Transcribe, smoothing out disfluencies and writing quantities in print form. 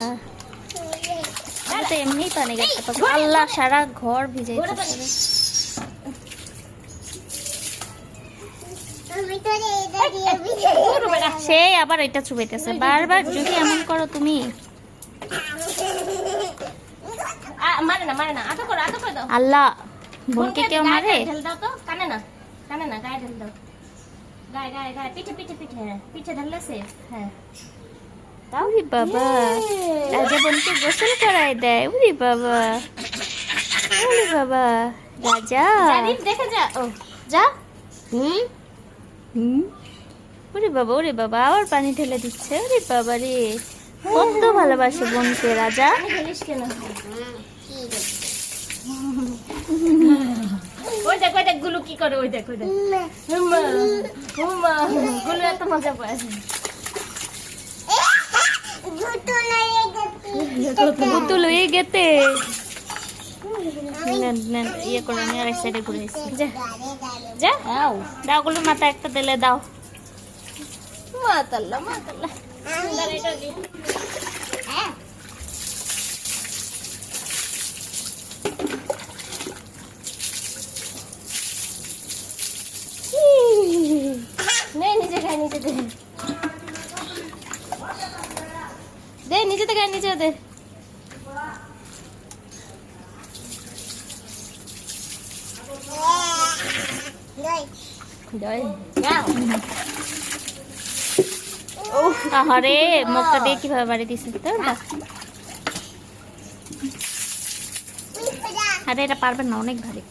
তো এমনি পানি গেছে আল্লাহ সারা ঘর ভিজে সে আবার এটা চুবাইতেছে বারবার যদি এমন করো তুমি আল্লাহ বোনকে কেউ মারে দাও তো কানে না গায়ে ঢেল দাও গায়ে পিঠে পিঠে পিঠে পিঠে ঢাললেছে হ্যাঁ উরি বাবা রাজা বোনকে গোসল করায় দেয় উরি বাবা রাজা দেখে যা ও যা ওরে বাবা আবার পানি ঢেলে দিচ্ছে ওরে বাবা রে কত ভালোবাসে বোনকে রাজা ঢেলিস কেন ওই দেখ গুলু কি করে ওই দেখ গুলু এত মজা পায় গুতু লয়ে গেতে ইয়ে করে নিয়ে আরেক সাইডে ঘুরে এসেছি যা দাও গুলো মাথা একটা দিলে দাও মাতাল্লাহ নিচে খাই নিচে দে নিচেতে খাই নিচে দে আহারে মুখটা দিয়ে কিভাবে বাড়ি দিছে আরে এটা পারবেন না অনেক ভারী